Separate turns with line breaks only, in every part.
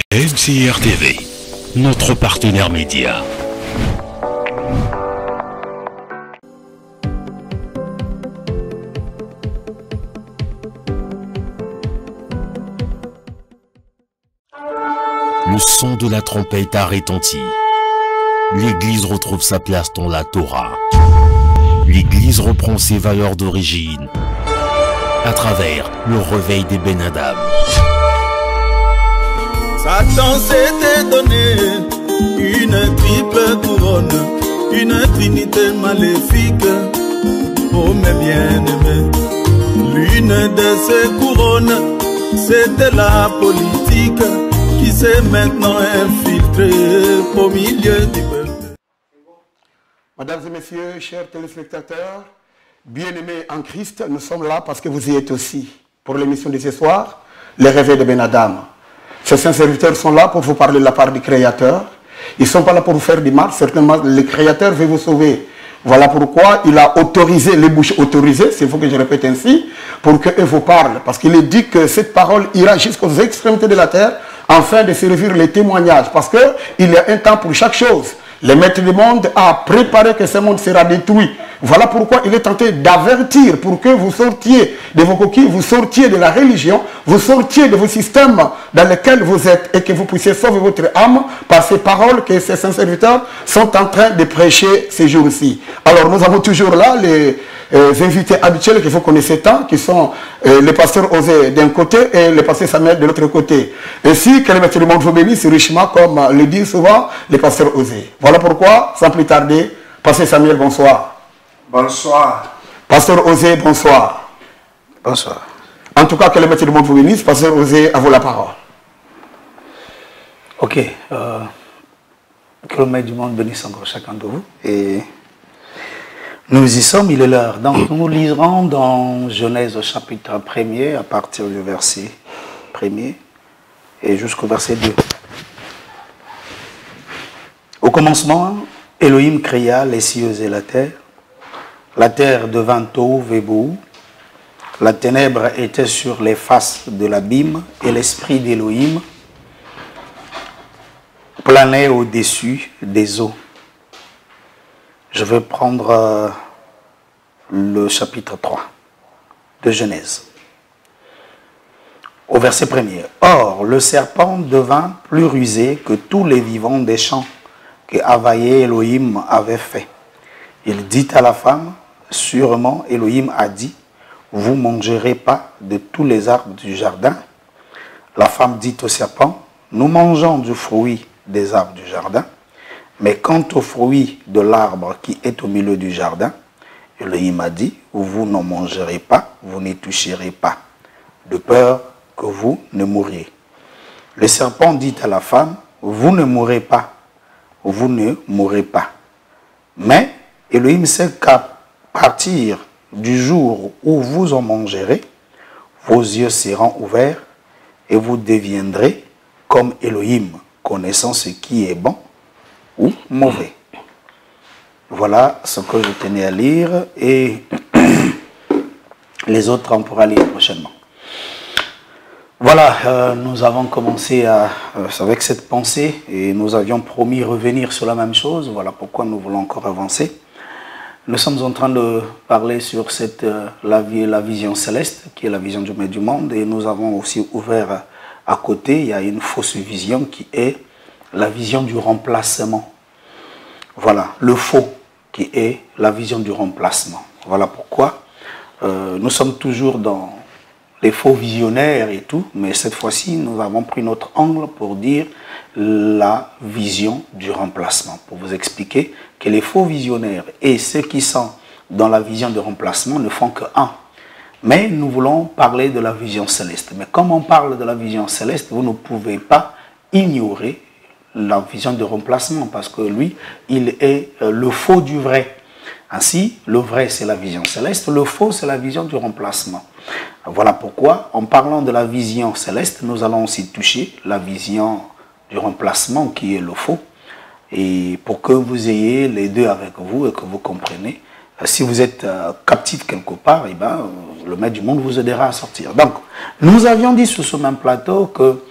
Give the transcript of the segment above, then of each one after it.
MCR TV, notre partenaire média. Le son de la trompette a retenti. L'Église retrouve sa place dans la Torah. L'Église reprend ses valeurs d'origine à travers le réveil des Ben Adam.
Satan s'était donné une triple couronne, une trinité maléfique, oh mes bien-aimés. L'une de ces couronnes, c'était la politique qui s'est maintenant infiltrée au milieu du peuple.
Mesdames et messieurs, chers téléspectateurs, bien-aimés en Christ, nous sommes là parce que vous y êtes aussi. Pour l'émission de ce soir, les réveils de Ben Adam. Ces saints serviteurs sont là pour vous parler de la part du Créateur. Ils ne sont pas là pour vous faire du mal. Certainement, le Créateur veut vous sauver. Voilà pourquoi il a autorisé, les bouches autorisées, s'il faut que je répète ainsi, pour qu'eux vous parlent. Parce qu'il est dit que cette parole ira jusqu'aux extrémités de la terre, afin de servir les témoignages. Parce qu'il y a un temps pour chaque chose. Le maître du monde a préparé que ce monde sera détruit. Voilà pourquoi il est tenté d'avertir pour que vous sortiez de vos coquilles, vous sortiez de la religion, vous sortiez de vos systèmes dans lesquels vous êtes et que vous puissiez sauver votre âme par ces paroles que ces saints serviteurs sont en train de prêcher ces jours-ci. Alors nous avons toujours là les invités habituels que vous connaissez tant, qui sont les pasteurs Osé d'un côté et le pasteur Samuel de l'autre côté. Ainsi que le maître du monde vous bénisse richement, comme le dit souvent les pasteurs Osé. Voilà pourquoi, sans plus tarder, pasteur Samuel, bonsoir.
Bonsoir.
Pasteur Osé, bonsoir.
Bonsoir.
En tout cas, que le maître du monde vous bénisse. Pasteur Osé, à vous la parole.
Ok. Que le maître du monde bénisse encore chacun de vous. Et nous y sommes, il est l'heure. Donc nous liserons dans Genèse au chapitre 1er, à partir du verset 1er et jusqu'au verset 2. Au commencement, Elohim créa les cieux et la terre. La terre devint tohu et bohu. La ténèbre était sur les faces de l'abîme et l'esprit d'Elohim planait au-dessus des eaux. Je vais prendre le chapitre 3 de Genèse. Au verset 1er. Or, le serpent devint plus rusé que tous les vivants des champs que Havayé Elohim avait fait. Il dit à la femme, sûrement Elohim a dit, vous ne mangerez pas de tous les arbres du jardin. La femme dit au serpent, nous mangeons du fruit des arbres du jardin, mais quant au fruit de l'arbre qui est au milieu du jardin, Elohim a dit, vous n'en mangerez pas, vous n'y toucherez pas, de peur que vous ne mouriez. Le serpent dit à la femme, vous ne mourrez pas, vous ne mourrez pas. Mais Elohim sait qu'à partir du jour où vous en mangerez, vos yeux seront ouverts et vous deviendrez comme Elohim, connaissant ce qui est bon ou mauvais. Voilà ce que je tenais à lire et les autres on pourra lire prochainement. Voilà, nous avons commencé avec cette pensée et nous avions promis revenir sur la même chose. Voilà pourquoi nous voulons encore avancer. Nous sommes en train de parler sur la vision céleste, qui est la vision du maître du monde, et nous avons aussi ouvert à côté, il y a une fausse vision qui est la vision du remplacement. Voilà, le faux qui est la vision du remplacement. Voilà pourquoi nous sommes toujours dans les faux visionnaires et tout, mais cette fois-ci, nous avons pris notre angle pour dire la vision du remplacement, pour vous expliquer que les faux visionnaires et ceux qui sont dans la vision de remplacement ne font que un. Mais nous voulons parler de la vision céleste. Mais comme on parle de la vision céleste, vous ne pouvez pas ignorer la vision de remplacement, parce que lui, il est le faux du vrai. Ainsi, le vrai, c'est la vision céleste, le faux, c'est la vision du remplacement. Voilà pourquoi, en parlant de la vision céleste, nous allons aussi toucher la vision du remplacement qui est le faux. Et pour que vous ayez les deux avec vous et que vous compreniez, si vous êtes captif quelque part, eh ben, le maître du monde vous aidera à sortir. Donc, nous avions dit sur ce même plateau que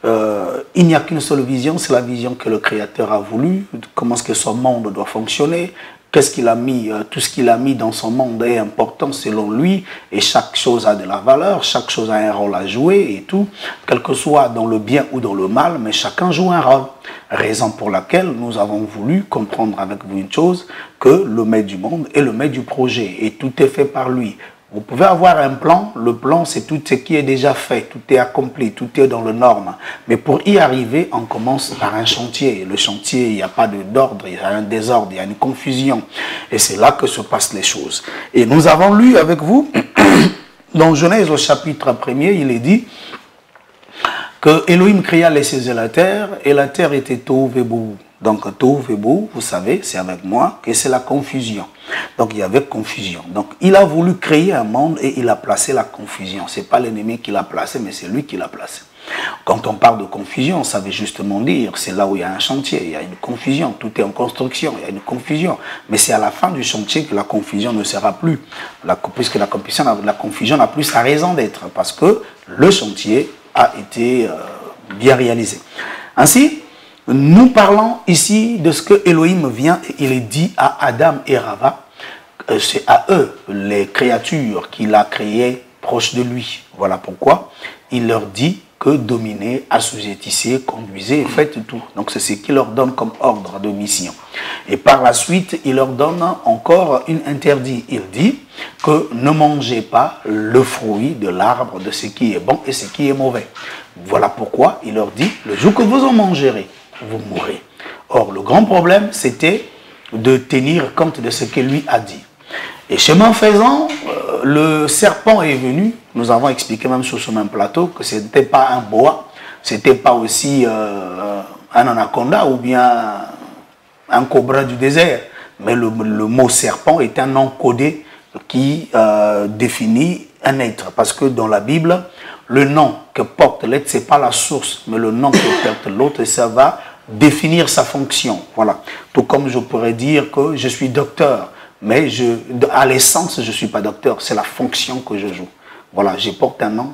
il n'y a qu'une seule vision, c'est la vision que le Créateur a voulu, comment est-ce que son monde doit fonctionner, qu'est-ce qu'il a mis, tout ce qu'il a mis dans son monde est important selon lui, et chaque chose a de la valeur, chaque chose a un rôle à jouer et tout, quel que soit dans le bien ou dans le mal, mais chacun joue un rôle. Raison pour laquelle nous avons voulu comprendre avec vous une chose, que le maître du monde est le maître du projet, et tout est fait par lui. Vous pouvez avoir un plan, le plan c'est tout ce qui est déjà fait, tout est accompli, tout est dans le norme. Mais pour y arriver, on commence par un chantier. Le chantier, il n'y a pas d'ordre, il y a un désordre, il y a une confusion. Et c'est là que se passent les choses. Et nous avons lu avec vous, dans Genèse au chapitre 1er, il est dit que Elohim créa les cieux et la terre était tohu vebohu. Donc, tohu vebohu, vous savez, c'est avec moi, que c'est la confusion. Donc, il y avait confusion. Donc, il a voulu créer un monde et il a placé la confusion. Ce n'est pas l'ennemi qui l'a placé, mais c'est lui qui l'a placé. Quand on parle de confusion, ça veut justement dire, c'est là où il y a un chantier, il y a une confusion, tout est en construction, il y a une confusion. Mais c'est à la fin du chantier que la confusion ne sera plus. Puisque la confusion n'a plus sa raison d'être, parce que le chantier a été bien réalisé. Ainsi, nous parlons ici de ce que Elohim vient et il est dit à Adam et Rava. C'est à eux, les créatures qu'il a créées proches de lui. Voilà pourquoi il leur dit que dominez, assujettissez, conduisez, faites tout. Donc c'est ce qu'il leur donne comme ordre de mission. Et par la suite, il leur donne encore une interdit. Il dit que ne mangez pas le fruit de l'arbre de ce qui est bon et ce qui est mauvais. Voilà pourquoi il leur dit, le jour que vous en mangerez, vous mourrez. Or, le grand problème, c'était de tenir compte de ce que lui a dit. Et chemin faisant, le serpent est venu. Nous avons expliqué même sur ce même plateau que ce n'était pas un boa, ce n'était pas aussi un anaconda ou bien un cobra du désert. Mais le mot serpent est un nom codé qui définit un être. Parce que dans la Bible, le nom que porte l'être, ce n'est pas la source, mais le nom que porte l'autre, ça va définir sa fonction. Voilà. Tout comme je pourrais dire que je suis docteur, mais à l'essence, je ne suis pas docteur, c'est la fonction que je joue. Voilà, je porte un nom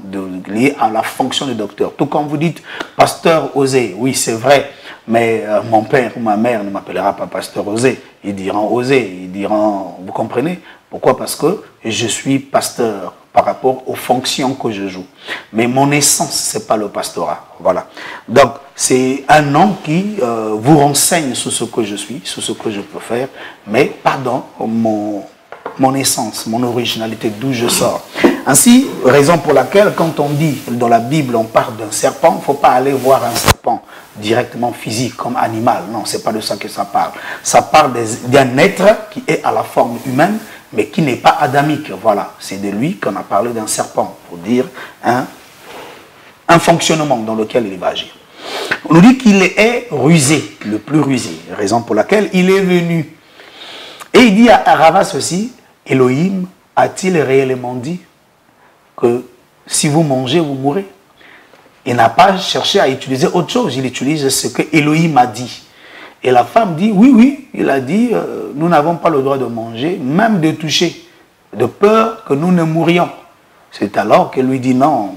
lié à la fonction de docteur. Tout comme vous dites, pasteur Osé, oui c'est vrai, mais mon père ou ma mère ne m'appellera pas pasteur Osé, ils diront Osé, ils diront, vous comprenez? Pourquoi? Parce que je suis pasteur par rapport aux fonctions que je joue. Mais mon essence, ce n'est pas le pastorat. Voilà. Donc, c'est un nom qui vous renseigne sur ce que je suis, sur ce que je peux faire, mais pas dans mon essence, mon originalité, d'où je sors. Ainsi, raison pour laquelle, quand on dit dans la Bible, on parle d'un serpent, il ne faut pas aller voir un serpent directement physique, comme animal. Non, ce n'est pas de ça que ça parle. Ça parle d'un être qui est à la forme humaine, mais qui n'est pas adamique. Voilà, c'est de lui qu'on a parlé d'un serpent, pour dire un fonctionnement dans lequel il va agir. On nous dit qu'il est rusé, le plus rusé, raison pour laquelle il est venu. Et il dit à Rava ceci, Elohim a-t-il réellement dit que si vous mangez, vous mourrez? Il n'a pas cherché à utiliser autre chose, il utilise ce que Elohim a dit. Et la femme dit, oui, il a dit, nous n'avons pas le droit de manger, même de toucher, de peur que nous ne mourions. C'est alors qu'elle lui dit, non,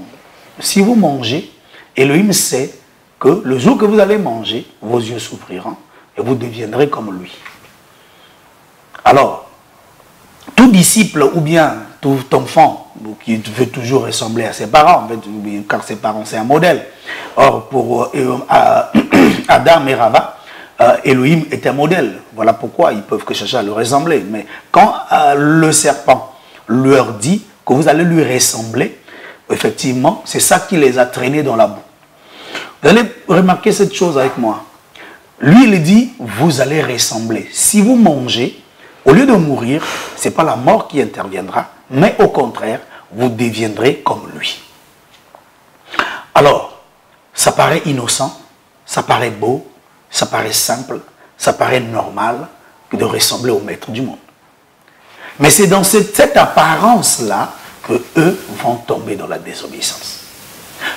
si vous mangez, Elohim sait que le jour que vous allez manger, vos yeux s'ouvriront et vous deviendrez comme lui. Alors, tout disciple ou bien tout enfant qui veut toujours ressembler à ses parents, en fait, car ses parents c'est un modèle. Or, pour Adam et Rava, Elohim est un modèle. Voilà pourquoi ils peuvent que chercher à le ressembler. Mais quand le serpent leur dit que vous allez lui ressembler, effectivement, c'est ça qui les a traînés dans la boue. Vous allez remarquer cette chose avec moi. Lui, il dit, vous allez ressembler. Si vous mangez, au lieu de mourir, ce n'est pas la mort qui interviendra, mais au contraire, vous deviendrez comme lui. Alors, ça paraît innocent, ça paraît beau, ça paraît simple, ça paraît normal de ressembler au maître du monde. Mais c'est dans cette apparence-là que eux vont tomber dans la désobéissance.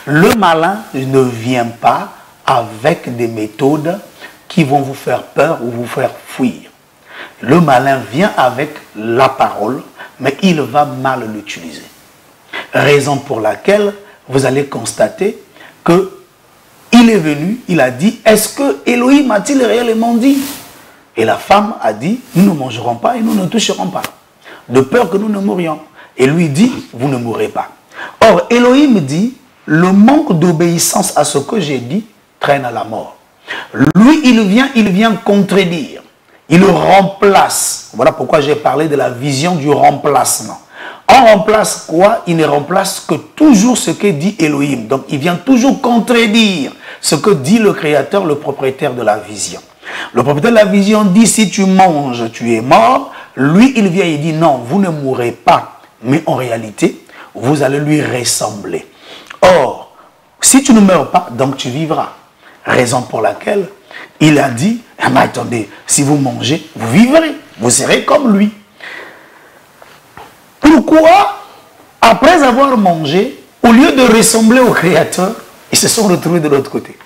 Le malin ne vient pas avec des méthodes qui vont vous faire peur ou vous faire fuir. Le malin vient avec la parole, mais il va mal l'utiliser. Raison pour laquelle vous allez constater que il est venu, il a dit, est-ce que Elohim a-t-il réellement dit? Et la femme a dit, nous ne mangerons pas et nous ne toucherons pas, de peur que nous ne mourions. Et lui dit, vous ne mourrez pas. Or, Elohim dit, le manque d'obéissance à ce que j'ai dit traîne à la mort. Lui, il vient contredire. Il remplace. Voilà pourquoi j'ai parlé de la vision du remplacement. On remplace quoi? Il ne remplace que toujours ce que dit Elohim. Donc, il vient toujours contredire ce que dit le Créateur, le propriétaire de la vision. Le propriétaire de la vision dit, si tu manges, tu es mort. Lui, il vient et dit, non, vous ne mourrez pas. Mais en réalité, vous allez lui ressembler. Or, si tu ne meurs pas, donc tu vivras. Raison pour laquelle il a dit, ah, mais attendez, si vous mangez, vous vivrez. Vous serez comme lui. Pourquoi, après avoir mangé, au lieu de ressembler au Créateur, ils se sont retrouvés de l'autre côté?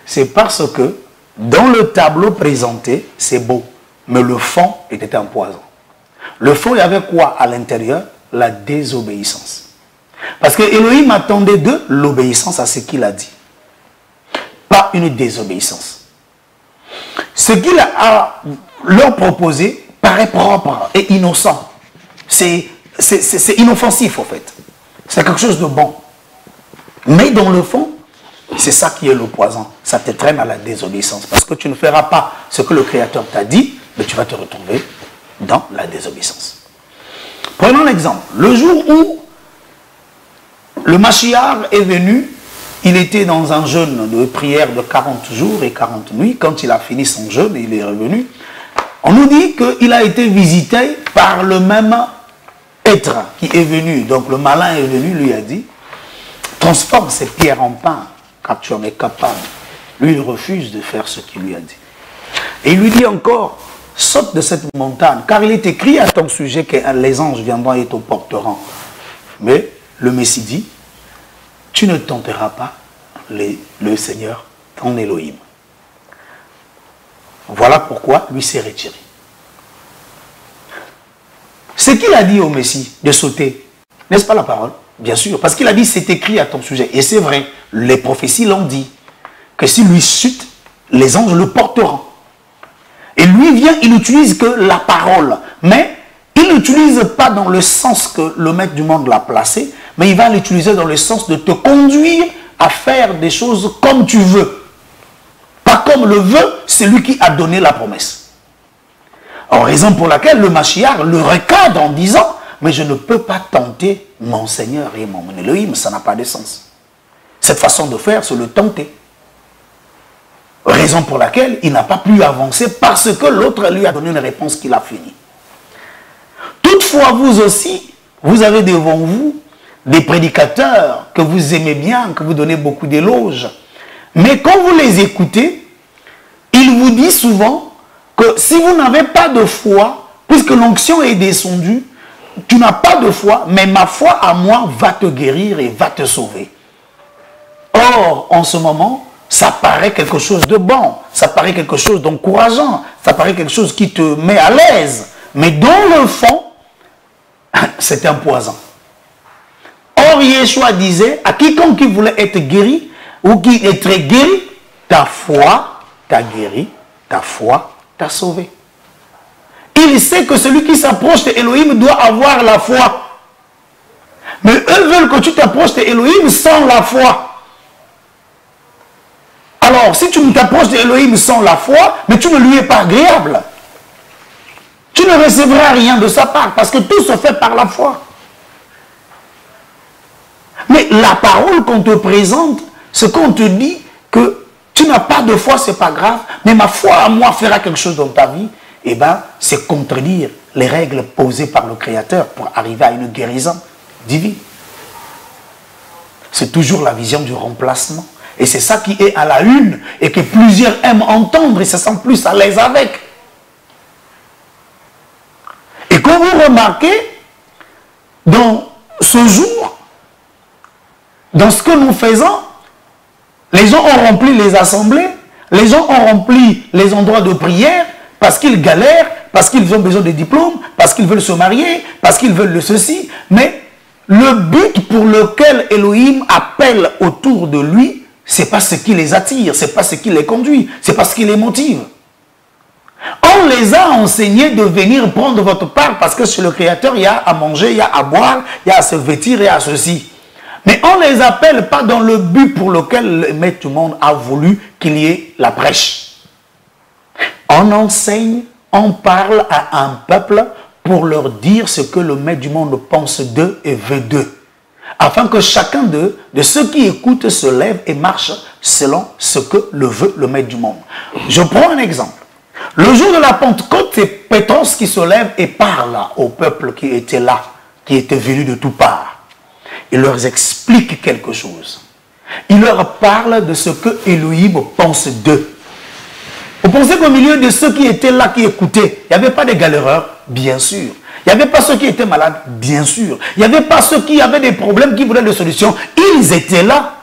C'est parce que, dans le tableau présenté, c'est beau, mais le fond était un poison. Le fond, il y avait quoi à l'intérieur? La désobéissance. Parce que Elohim attendait de l'obéissance à ce qu'il a dit. Pas une désobéissance. Ce qu'il a leur proposé paraît propre et innocent. C'est inoffensif, en fait. C'est quelque chose de bon. Mais dans le fond, c'est ça qui est le poison. Ça te traîne à la désobéissance. Parce que tu ne feras pas ce que le Créateur t'a dit, mais tu vas te retrouver dans la désobéissance. Prenons l'exemple. Le jour où le Mashiach est venu, il était dans un jeûne de prière de 40 jours et 40 nuits. Quand il a fini son jeûne, il est revenu. On nous dit qu'il a été visité par le même être qui est venu. Donc le malin est venu, lui a dit, transforme ces pierres en pain, car tu en es capable. Lui, il refuse de faire ce qu'il lui a dit. Et il lui dit encore, saute de cette montagne, car il est écrit à ton sujet que les anges viendront et te porteront. Mais le Messie dit, tu ne tenteras pas le Seigneur, ton Elohim. Voilà pourquoi lui s'est retiré. Ce qu'il a dit au Messie de sauter, n'est-ce pas la parole? Bien sûr, parce qu'il a dit c'est écrit à ton sujet. Et c'est vrai, les prophéties l'ont dit, que si lui chute, les anges le porteront. Et lui vient, il n'utilise que la parole. Mais il n'utilise pas dans le sens que le maître du monde l'a placé, mais il va l'utiliser dans le sens de te conduire à faire des choses comme tu veux. Pas comme le veut celui qui a donné la promesse. En raison pour laquelle le Mashiach le recadre en disant, mais je ne peux pas tenter mon Seigneur et mon Elohim, ça n'a pas de sens. Cette façon de faire, c'est le tenter. Raison pour laquelle il n'a pas pu avancer parce que l'autre lui a donné une réponse qu'il a finie. Toutefois, vous aussi, vous avez devant vous des prédicateurs que vous aimez bien, que vous donnez beaucoup d'éloges. Mais quand vous les écoutez, ils vous disent souvent que si vous n'avez pas de foi, puisque l'onction est descendue, tu n'as pas de foi, mais ma foi à moi va te guérir et va te sauver. Or, en ce moment, ça paraît quelque chose de bon, ça paraît quelque chose d'encourageant, ça paraît quelque chose qui te met à l'aise. Mais dans le fond, c'est un poison. Or, Yeshua disait à quiconque qui voulait être guéri ou qui est très guéri, ta foi t'a guéri, ta foi t'a sauvé. Il sait que celui qui s'approche de Elohim doit avoir la foi. Mais eux veulent que tu t'approches de Elohim sans la foi. Alors, si tu t'approches de Elohim sans la foi, mais tu ne lui es pas agréable. Tu ne recevras rien de sa part, parce que tout se fait par la foi. Mais la parole qu'on te présente, ce qu'on te dit, que tu n'as pas de foi, c'est pas grave, mais ma foi à moi fera quelque chose dans ta vie, eh bien, c'est contredire les règles posées par le Créateur pour arriver à une guérison divine. C'est toujours la vision du remplacement. Et c'est ça qui est à la une et que plusieurs aiment entendre et se sentent plus à l'aise avec. Et quand vous remarquez, dans ce jour, dans ce que nous faisons, les gens ont rempli les assemblées, les gens ont rempli les endroits de prière parce qu'ils galèrent, parce qu'ils ont besoin de diplômes, parce qu'ils veulent se marier, parce qu'ils veulent le ceci. Mais le but pour lequel Elohim appelle autour de lui, c'est pas ce qui les attire, c'est pas ce qui les conduit, c'est pas ce qui les motive. On les a enseignés de venir prendre votre part parce que chez le Créateur, il y a à manger, il y a à boire, il y a à se vêtir et à ceci. Mais on ne les appelle pas dans le but pour lequel le Maître du monde a voulu qu'il y ait la prêche. On enseigne, on parle à un peuple pour leur dire ce que le Maître du monde pense d'eux et veut d'eux. Afin que chacun d'eux, de ceux qui écoutent, se lève et marche selon ce que le veut le Maître du monde. Je prends un exemple. Le jour de la Pentecôte, c'est Pétros qui se lève et parle au peuple qui était là, qui était venu de toutes parts. Il leur explique quelque chose. Il leur parle de ce que Elohim pense d'eux. Vous pensez qu'au milieu de ceux qui étaient là, qui écoutaient, il n'y avait pas des galéreurs? Bien sûr. Il n'y avait pas ceux qui étaient malades? Bien sûr. Il n'y avait pas ceux qui avaient des problèmes, qui voulaient des solutions? Ils étaient là.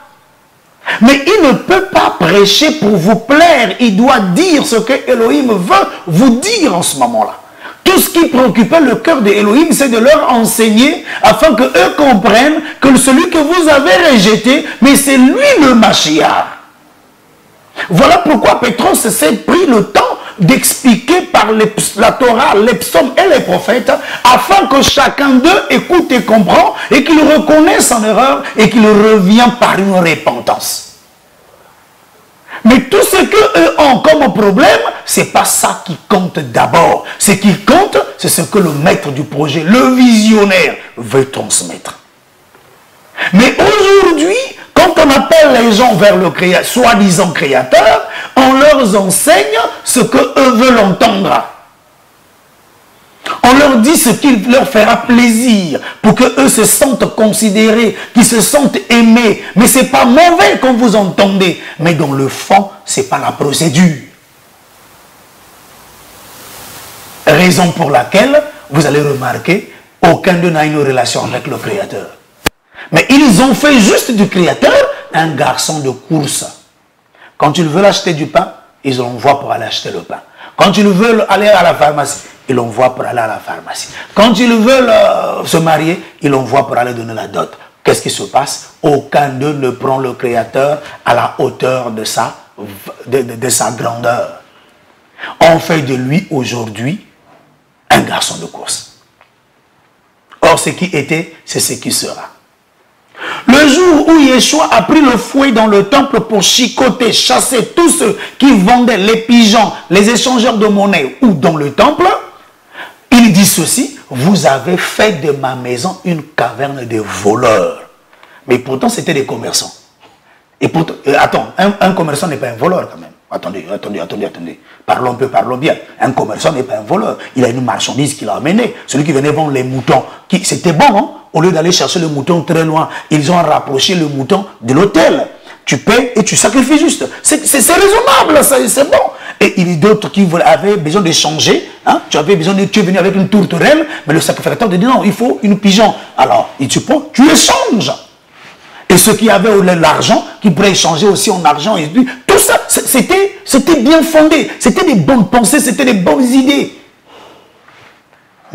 Mais il ne peut pas prêcher pour vous plaire. Il doit dire ce que Elohim veut vous dire en ce moment-là. Tout ce qui préoccupait le cœur d'Elohim, c'est de leur enseigner afin qu'eux comprennent que celui que vous avez rejeté, mais c'est lui le Mashiach. Voilà pourquoi Pétros s'est pris le temps d'expliquer par la Torah, les psaumes et les prophètes, afin que chacun d'eux écoute et comprend, et qu'il reconnaisse son erreur, et qu'il revient par une repentance. Mais tout ce qu'eux ont comme problème, c'est pas ça qui compte d'abord. Ce qui compte, c'est ce que le maître du projet, le visionnaire, veut transmettre. Mais aujourd'hui, quand on appelle les gens vers le soi-disant créateur, on leur enseigne ce qu'eux veulent entendre. On leur dit ce qui leur fera plaisir pour qu'eux se sentent considérés, qu'ils se sentent aimés. Mais ce n'est pas mauvais quand vous entendez. Mais dans le fond, ce n'est pas la procédure. Raison pour laquelle, vous allez remarquer, aucun d'eux n'a une relation avec le Créateur. Mais ils ont fait juste du Créateur un garçon de course. Quand ils veulent acheter du pain, ils l'envoient pour aller acheter le pain. Quand ils veulent aller à la pharmacie, ils l'envoient pour aller à la pharmacie. Quand ils veulent se marier, ils l'envoient pour aller donner la dot. Qu'est-ce qui se passe? Aucun d'eux ne prend le Créateur à la hauteur de sa grandeur. On fait de lui aujourd'hui un garçon de course. Or, ce qui était, c'est ce qui sera. Le jour où Yeshua a pris le fouet dans le temple pour chicoter, chasser tous ceux qui vendaient les pigeons, les échangeurs de monnaie ou dans le temple, il dit ceci: vous avez fait de ma maison une caverne de voleurs. Mais pourtant, c'était des commerçants. Et pourtant, attends, un commerçant n'est pas un voleur quand même. Attendez. Parlons peu, parlons bien. Un commerçant n'est pas un voleur. Il a une marchandise qu'il a amenée. Celui qui venait vendre les moutons, c'était bon, hein? Au lieu d'aller chercher le mouton très loin, ils ont rapproché le mouton de l'autel. Tu paies et tu sacrifies juste. C'est raisonnable, c'est bon. Et il y a d'autres qui avaient besoin d'échanger. Hein? Tu es venu avec une tourterelle, mais le sacrificateur te dit non, il faut une pigeon. Alors, tu prends, tu échanges. Et ceux qui avaient l'argent, qui pourraient échanger aussi en argent, et tout ça, c'était bien fondé. C'était des bonnes pensées, c'était des bonnes idées.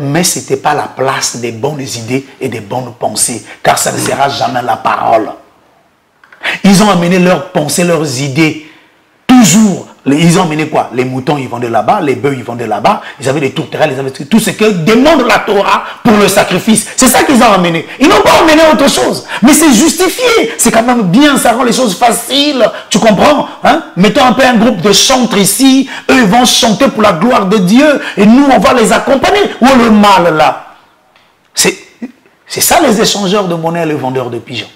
Mais ce n'était pas la place des bonnes idées et des bonnes pensées, car ça ne sera jamais la parole. Ils ont amené leurs pensées, leurs idées, toujours. Ils ont amené quoi? Les moutons, ils vendaient là-bas, les bœufs, ils vendaient là-bas, ils avaient des tourterelles, ils avaient tout ce que demande la Torah pour le sacrifice. C'est ça qu'ils ont amené. Ils n'ont pas amené autre chose. Mais c'est justifié. C'est quand même bien, ça rend les choses faciles. Tu comprends? Hein? Mettons un peu un groupe de chantres ici. Eux, ils vont chanter pour la gloire de Dieu. Et nous, on va les accompagner. Où est le mal là? C'est ça les échangeurs de monnaie et les vendeurs de pigeons.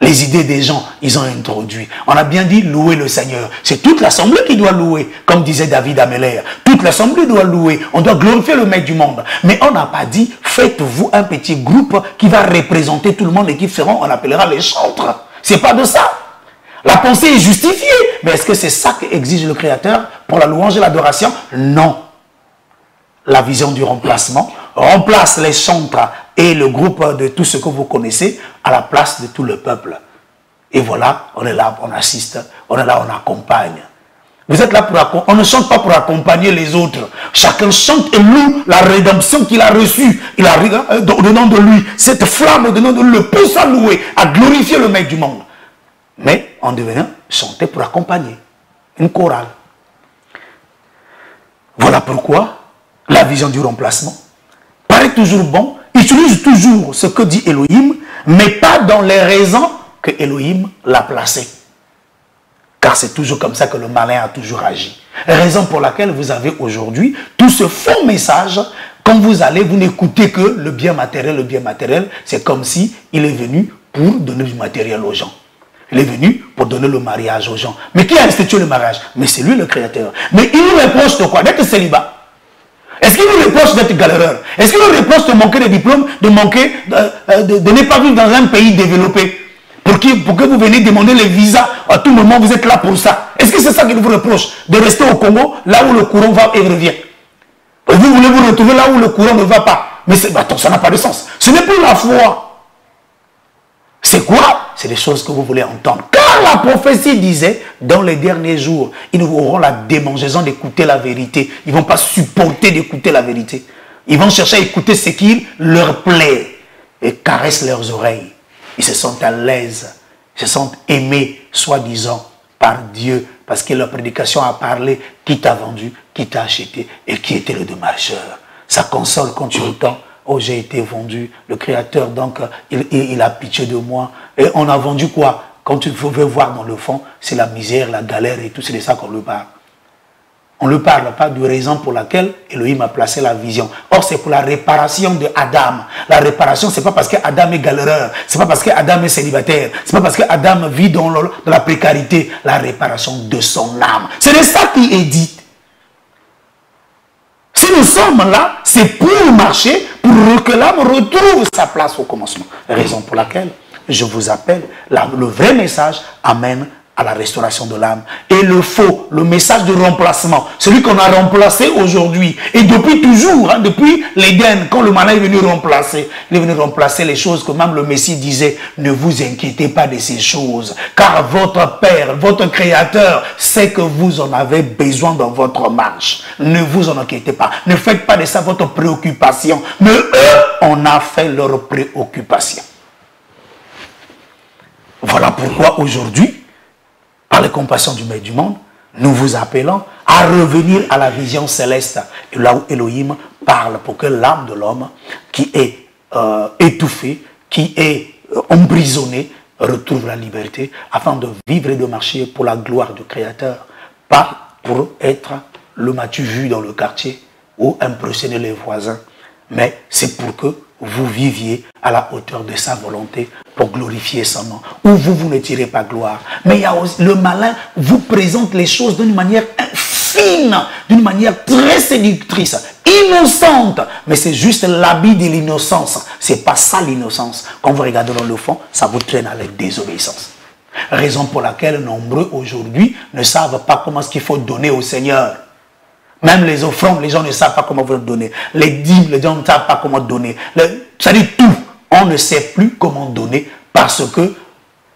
Les idées des gens, ils ont introduit. On a bien dit louer le Seigneur. C'est toute l'assemblée qui doit louer, comme disait David Ameller. Toute l'assemblée doit louer. On doit glorifier le Maître du monde. Mais on n'a pas dit, faites-vous un petit groupe qui va représenter tout le monde et qui feront, on appellera les chantres. C'est pas de ça. La pensée est justifiée. Mais est-ce que c'est ça qu'exige le Créateur pour la louange et l'adoration? Non. La vision du remplacement remplace les chantres et le groupe de tout ce que vous connaissez à la place de tout le peuple. Et voilà, on est là, on assiste, on est là, on accompagne. Vous êtes là pour on ne chante pas pour accompagner les autres. Chacun chante et loue la rédemption qu'il a reçue. Il a au nom de lui. Cette flamme au nom de lui le pousse à louer, à glorifier le Maître du monde. mais en devenant chanter pour accompagner. Une chorale. Voilà pourquoi la vision du remplacement paraît toujours bon, utilise toujours ce que dit Elohim, mais pas dans les raisons que Elohim l'a placé. Car c'est toujours comme ça que le malin a toujours agi. Raison pour laquelle vous avez aujourd'hui tout ce faux message. Quand vous allez, vous n'écoutez que le bien matériel, c'est comme si il est venu pour donner du matériel aux gens. Il est venu pour donner le mariage aux gens. Mais qui a institué le mariage? Mais c'est lui le créateur. Mais il nous reproche de quoi? D'être célibat. Est-ce qu'il nous reproche d'être galéreur? Est-ce qu'il nous reproche de manquer de diplôme, de manquer, de ne pas vivre dans un pays développé? Pour que vous veniez demander les visas à tout moment, vous êtes là pour ça. Est-ce que c'est ça qu'il vous reproche? De rester au Congo, là où le courant va et revient. Et vous voulez vous retrouver là où le courant ne va pas. Mais attends, ça n'a pas de sens. Ce n'est plus la foi. C'est quoi? C'est des choses que vous voulez entendre. Car la prophétie disait, dans les derniers jours, ils auront la démangeaison d'écouter la vérité. Ils ne vont pas supporter d'écouter la vérité. Ils vont chercher à écouter ce qui leur plaît et caressent leurs oreilles. Ils se sentent à l'aise, ils se sentent aimés, soi-disant, par Dieu, parce que leur prédication a parlé qui t'a vendu, qui t'a acheté et qui était le démarcheur. Ça console quand tu entends. Oh, j'ai été vendu, le Créateur, donc, il a pitié de moi. Et on a vendu quoi? Quand tu veux voir dans le fond, c'est la misère, la galère et tout, c'est de ça qu'on lui parle. On ne parle pas de raison pour laquelle Elohim a placé la vision. Or, c'est pour la réparation de Adam. La réparation, ce n'est pas parce qu'Adam est galéreur, ce n'est pas parce qu'Adam est célibataire, ce n'est pas parce qu'Adam vit dans la précarité. La réparation de son âme. C'est de ça qui est dit. Si nous sommes là, c'est pour marcher, pour que l'âme retrouve sa place au commencement. Raison pour laquelle je vous appelle, le vrai message amène à la restauration de l'âme. Et le faux, le message de remplacement, celui qu'on a remplacé aujourd'hui, et depuis toujours, hein, depuis l'Éden, quand le malin est venu remplacer, il est venu remplacer les choses que même le Messie disait, ne vous inquiétez pas de ces choses, car votre Père, votre Créateur, sait que vous en avez besoin dans votre marche. Ne vous en inquiétez pas. Ne faites pas de ça votre préoccupation. Mais eux, on a fait leur préoccupation. Voilà pourquoi aujourd'hui, par les compassions du Maître du monde, nous vous appelons à revenir à la vision céleste, là où Elohim parle pour que l'âme de l'homme qui est étouffée, qui est emprisonnée, retrouve la liberté afin de vivre et de marcher pour la gloire du Créateur, pas pour être le matu vu dans le quartier ou impressionner les voisins, mais c'est pour que vous viviez à la hauteur de sa volonté pour glorifier son nom. Ou vous ne tirez pas gloire. Mais il y a aussi, le malin vous présente les choses d'une manière fine, d'une manière très séductrice, innocente. Mais c'est juste l'habit de l'innocence. C'est pas ça l'innocence. Quand vous regardez dans le fond, ça vous traîne à la désobéissance. Raison pour laquelle nombreux aujourd'hui ne savent pas comment est-ce qu'il faut donner au Seigneur. Même les offrandes, les gens ne savent pas comment vous donner. Les dîmes, les gens ne savent pas comment donner. C'est-à-dire tout. On ne sait plus comment donner parce que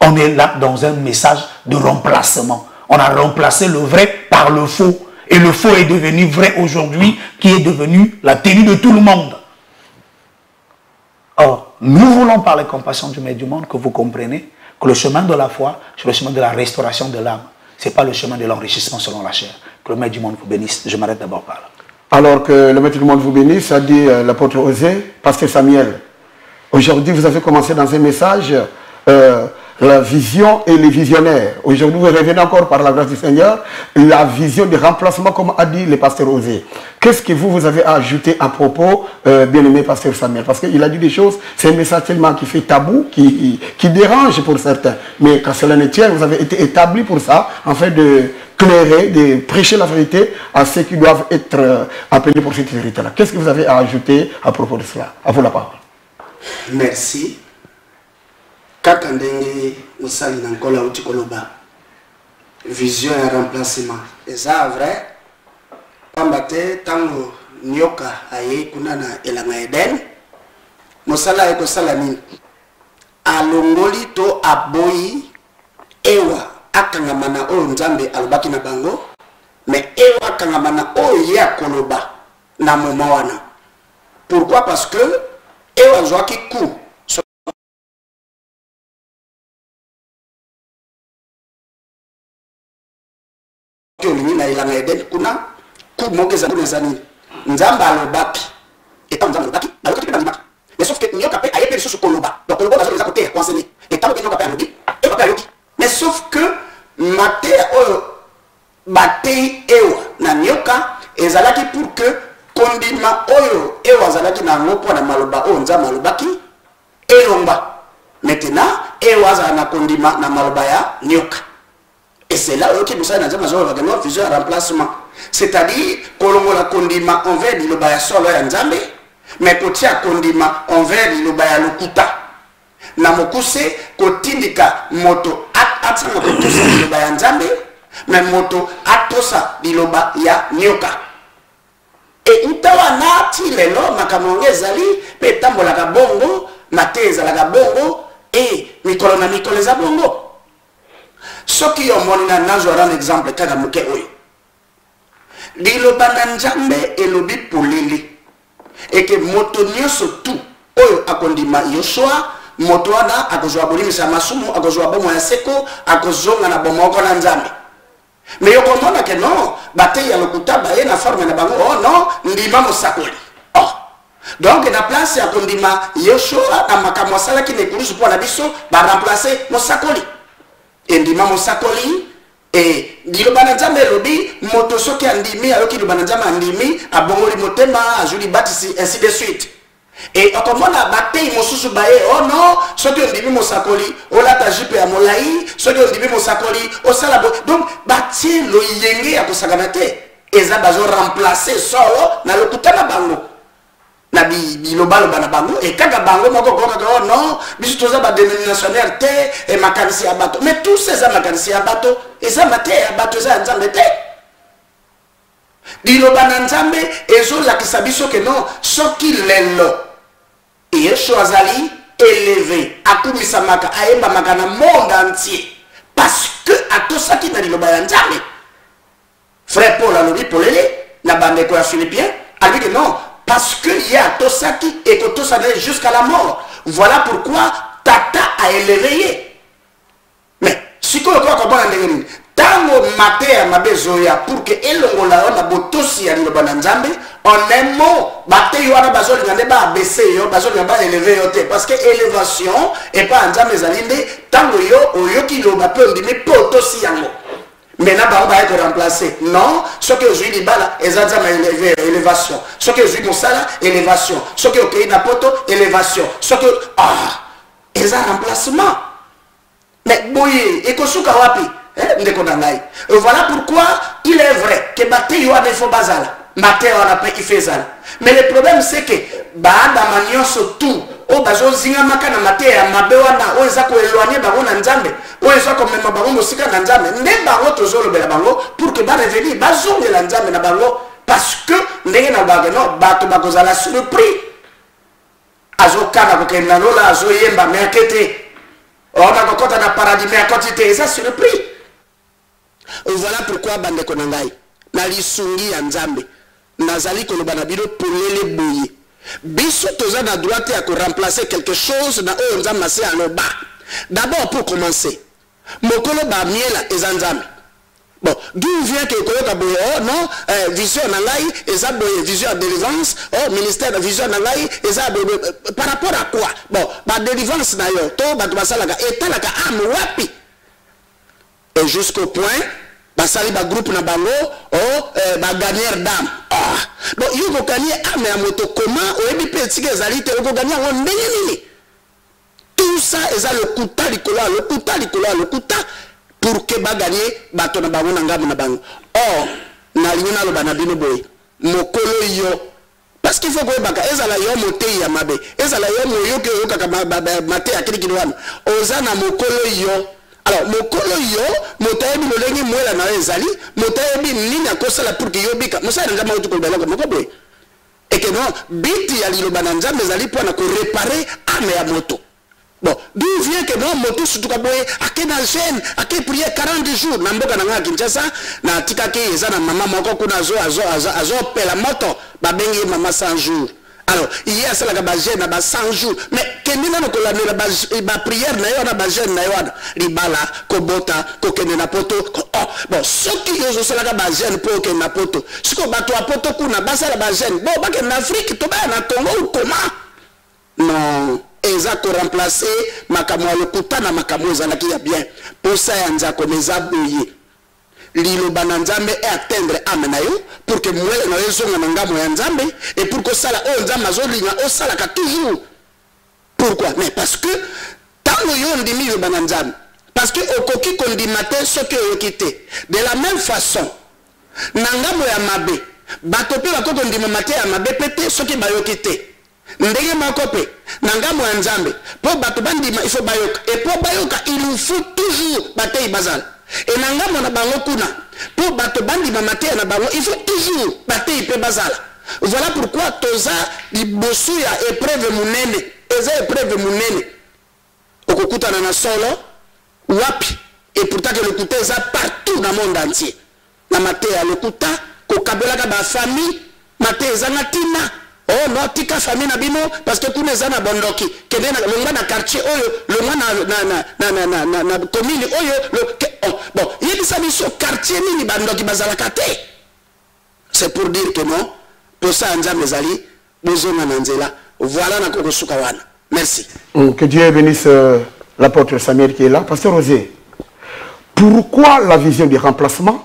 on est là dans un message de remplacement. On a remplacé le vrai par le faux. Et le faux est devenu vrai aujourd'hui, qui est devenu la tenue de tout le monde. Or, nous voulons par les compassions du Maître du monde que vous compreniez que le chemin de la foi, c'est le chemin de la restauration de l'âme. Ce n'est pas le chemin de l'enrichissement selon la chair. Que le Maître du monde vous bénisse. Je m'arrête d'abord par là.
Alors que le Maître du monde vous bénisse, a dit l'apôtre Osée, pasteur Samuel. Aujourd'hui, vous avez commencé dans un message, la vision et les visionnaires. Aujourd'hui, vous revenez encore par la grâce du Seigneur, la vision du remplacement, comme a dit le pasteur Osée. Qu'est-ce que vous avez ajouté à propos, bien-aimé pasteur Samuel? Parce qu'il a dit des choses, c'est un message tellement qui fait tabou, qui dérange pour certains. Mais quand cela ne tient, vous avez été établi pour ça, en fait de clairer, de prêcher la vérité à ceux qui doivent être appelés pour cette vérité-là. Qu'est-ce que vous avez à ajouter à propos de cela? À vous la parole.
Merci. Kaka ndenge musali na nkola uti koloba vision ya remplacement eza vrai pamba te tango nyoka aye kuna na elanga Eden musala ekosala nini alongoli to aboyi ewa akangamana oyo nzambe alobaki na bango mais ewa akangamana oyo ye akoloba na moma wana. Pourquoi? Parce que ewa zwaki coup olingi na elanga eden kuna ku moke za kuna zani nzamba alobaki etant nzamba alobaki alobaki na ndimaki mais sauf que nyoka pe ayepe lisusu koloba donc koloba bazo za côté conseiller etant que nyoka pe alobi et papa yoki mais sauf que maté batei ewa na nyoka ezalaki pour que kondima oyo ewa zalaki na ngopo na maloba o nzamba alobaki elomba maintenant ewa za na kondima na maloba ya nyoka. Et c'est là que nous avons une vision de remplacement. C'est-à-dire que l'on a condiment envers le baya solo et nzambe, mais qu'on tient condiment envers le baya lokuta. Namokuse kotindika moto atsa motosa le baya nzambe, mais moto atosa liloba ya nyoka. Et utawa nati lelo makamonge zali pe tambola ka bongo, mateza la bongo et mikolo na mikolo za bongo. Ce qui ont mon un exemple kaka muke oyo liloba na nzambe elobi polele et que moto nyonso tout oyo akondima Yoshua moto wana akozwa bolimisa masumu akozwa bomo ya seko akozonga na bomoko na nzambe mais yokomona que non bate ya lokuta baye na forme na bango oh non ndima mosakoli oh donc na place ya kondima Yoshua na makamwa sala ki ne kulusu po na biso ba remplacer mosakoli endima mosakoli et liloba na nzambe lobi moto soki andimi ayoki liloba na nzambe andimi abongoli motema azuli batisi ainsi de suite et okomona batei mosusu baye oh non soki ondimi mosakoli olata jipe ya molai soki ondimi mosakoli osala donc batie loyenge ya kosakana te eza bazo remplacer solo na lokuta na bango na bilobaloba na bango et kaka bango moko koka oh non biso toza ba dénominationnaire te et makanisi ya bato mais tous ces makanisi ya bato eza mate ya bato eza nzambe te liloba na nzambe ezolakisa biso ke non soki lelo Yeshua azali élevé akumisamaka ayembamaka na monde entier parce que atosaki na liloba ya nzambe. Frère Paul alobi polele na bandeko ya Philippiens alobi que non parce que y a tosaki et que tout ça jusqu'à la mort. Voilà pourquoi Tata a élevé. Mais si on comprend tango mater mabezoya pour que elongola na botosi ya liloba na nzambe en un mot bate yo na bazoli ngande ba baisser yo bazoli ba élever yo te parce que élévation et pas nzambe zalinde tango yo oyoki loba pe ndimi potosi yango. Maintenant, on va être remplacé. Non, ce que je dis là, exactement élévation. Ce que je dis là, élévation. Ce que je dis là, élévation. Ce que ils ont remplacement. Mais boye, et que ce que wapi, voilà pourquoi il est vrai que Baté yo a des faux bazal. Baté on a pas il fait ça. Mais le problème c'est que baada manio surtout o bazo zinga makana mate ya mabewana o ezako eloigner bango na nzambe o ezako mema bango mosika na nzambe nde bango tozolo bela bango pour que ba revenir bazonge la nzambe na bango parce que ndenge na baga no bato bakozala surpris azo kana ko kenda lola azo yemba merkete ona kokota na paradis mais quantité ça surpris. Voilà pourquoi bande ko nangai na lisungi ya nzambe nazali ko lobana bino polele boye. Biso toza na droite à remplacer quelque chose dans Nzamase à l'oba. D'abord pour commencer, mokolo ba miela ezanzame. Bon, d'où vient que koyoka boye oh non, vision nangai eza boye vision de délivrance, oh ministère de vision nangai eza par rapport à quoi? Bon, ba délivrance na yo to ba basalaka etalaka am wapi. Et jusqu'au point basali ba groupe na bango oh ba gagneur d'âme. Donc il faut gagner âme à moto comment ou ebi petit ezalite o gagner on ndenge. Tout ça eza le kuta le kuta pour que ba gagner bato na bango na ngamu na bango. Or na liona lo bana bino boy mokolo yo parce qu'il faut que baka ezala yo mote ya mabe ezala yo moyo ke yo kaka mate ya kili kilwana ozana mokolo yo. Alors, mokolo yo, motayebi lolengi mwela na ezali, motayebi nini akosala pour que yo bika. Mosa nzamba otu ko beloko mokoboy. Et que non, biti ya liloba na nzambe ezali pour na ko réparer ame ya moto. Bon, d'où vient que non moto surtout ka boye akena jeune, ake prier 40 jours na mboka na nga Kinshasa na tikaki eza na mama moko kuna azo pela moto, ba bengi mama 100 jours. Alors, hier, c'est la gabagène, à 100 jours. Mais, qu'est-ce que la prière, na gabagène, ribala, kobota, kokene na poto. Oh, bon, ceux qui ont la gabagène pour que na poto. Ce qu'on bat à poto, kuna, basa la gabagène. Bon, bah, en Afrique, tu vas na Congo ou comment? Non, eza ko remplacer makamwa lokuta na makamwa ezalaki ya bien. Pour ça, yanza ko neza boye. Lilo bananzambe et atteindre amenayo pour que mwele na yezonga na ngamo ya nzambe et pour que sala o nzamba zolinga o sala ka toujours. Pourquoi? Mais parce que tant yo ndimi yo bananzambe parce que okoki kondimate ce que yo kité. De la même façon, na ngamo ya mabe, bato pe bako kondimate ya mabe pété ce qui ba yo kité. Ndenge makope na ngamo ya nzambe po bato bandima il faut bayoka et pour bayoka il nous faut toujours batay bazal. Et nangamo na bango kuna pour bato bandi mamate na bango il faut toujours batay pe bazala. Voilà pourquoi toza liboso ya épreuve munene eza épreuve munene okokuta na solo wapi et pourtant que le kuta eza partout dans le monde entier na mate ya lokuta ko kabela ka ba famille mate eza na tina. Oh non, tika famille na bino parce que tous les ans na bondoki kende na longa na quartier oyo longa na commune oyo bon il ça biso quartier nini bandoki bazala kate. C'est pour dire que non pour ça nzambe zali bozonga na nzela voilà na kokosuka wana. Merci.
Que Dieu bénisse l'apôtre Samuel qui est là. Pasteur Osé, pourquoi la vision du remplacement?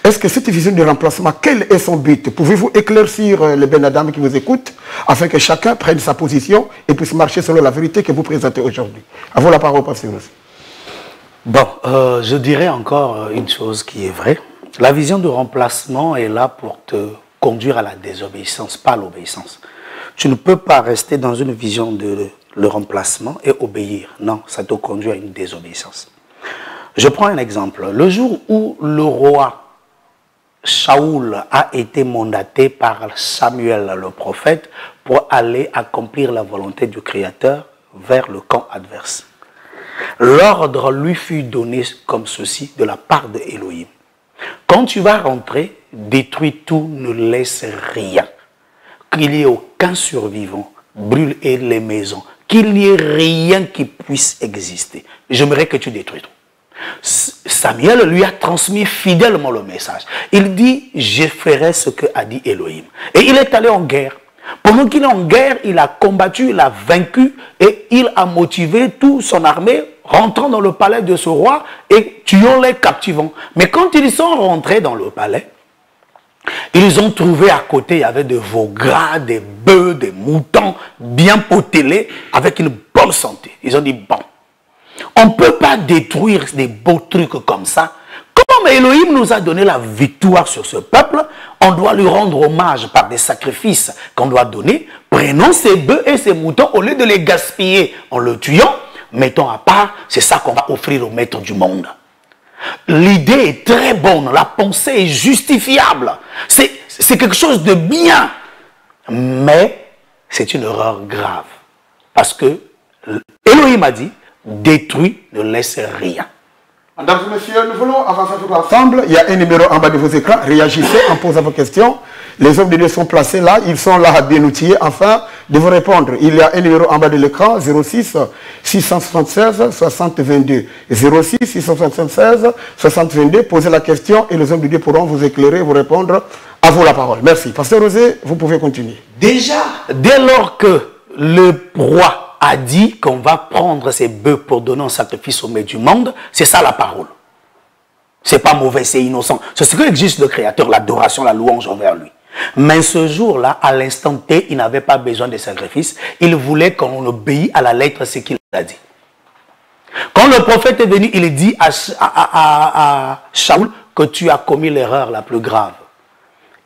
Est-ce que cette vision de remplacement, quel est son but? Pouvez-vous éclaircir les Ben Adam qui vous écoutent afin que chacun prenne sa position et puisse marcher selon la vérité que vous présentez aujourd'hui? À vous la parole, Pasteur.
Bon, je dirais encore une chose qui est vraie. La vision de remplacement est là pour te conduire à la désobéissance, pas à l'obéissance. Tu ne peux pas rester dans une vision de le remplacement et obéir. Non, ça te conduit à une désobéissance. Je prends un exemple. Le jour où le roi Shaoul a été mandaté par Samuel le prophète pour aller accomplir la volonté du Créateur vers le camp adverse. L'ordre lui fut donné comme ceci de la part de Elohim. Quand tu vas rentrer, détruis tout, ne laisse rien. Qu'il n'y ait aucun survivant, brûle les maisons, qu'il n'y ait rien qui puisse exister. J'aimerais que tu détruis tout. Samuel lui a transmis fidèlement le message. Il dit, je ferai ce que a dit Elohim. Et il est allé en guerre. Pendant qu'il est en guerre, il a combattu, il a vaincu et il a motivé toute son armée rentrant dans le palais de ce roi et tuant les captivants. Mais quand ils sont rentrés dans le palais, ils ont trouvé à côté, il y avait des veaux gras, des bœufs, des moutons bien potelés avec une bonne santé. Ils ont dit, bon, on ne peut pas détruire des beaux trucs comme ça. Comme Elohim nous a donné la victoire sur ce peuple, on doit lui rendre hommage par des sacrifices qu'on doit donner. Prenons ces bœufs et ces moutons, au lieu de les gaspiller en le tuant, mettons à part, c'est ça qu'on va offrir au maître du monde. L'idée est très bonne, la pensée est justifiable. C'est quelque chose de bien. Mais c'est une erreur grave. Parce que Elohim a dit, détruis, ne laisse rien.
Mesdames et messieurs, nous voulons avancer tout ensemble. Il y a un numéro en bas de vos écrans. Réagissez en posant vos questions. Les hommes de Dieu sont placés là. Ils sont là bien outillés afin de vous répondre. Il y a un numéro en bas de l'écran. 06 676 60 22. 06 676 60 22. Posez la question et les hommes de Dieu pourront vous éclairer, vous répondre. À vous la parole. Merci. Pasteur Osé, vous pouvez continuer.
Déjà, dès lors que le roi a dit qu'on va prendre ces bœufs pour donner un sacrifice au maître du monde, c'est ça la parole. C'est pas mauvais, c'est innocent. C'est ce que existe le Créateur, l'adoration, la louange envers lui. Mais ce jour-là, à l'instant T, il n'avait pas besoin de sacrifice. Il voulait qu'on obéisse à la lettre ce qu'il a dit. Quand le prophète est venu, il dit à Shaoul que tu as commis l'erreur la plus grave.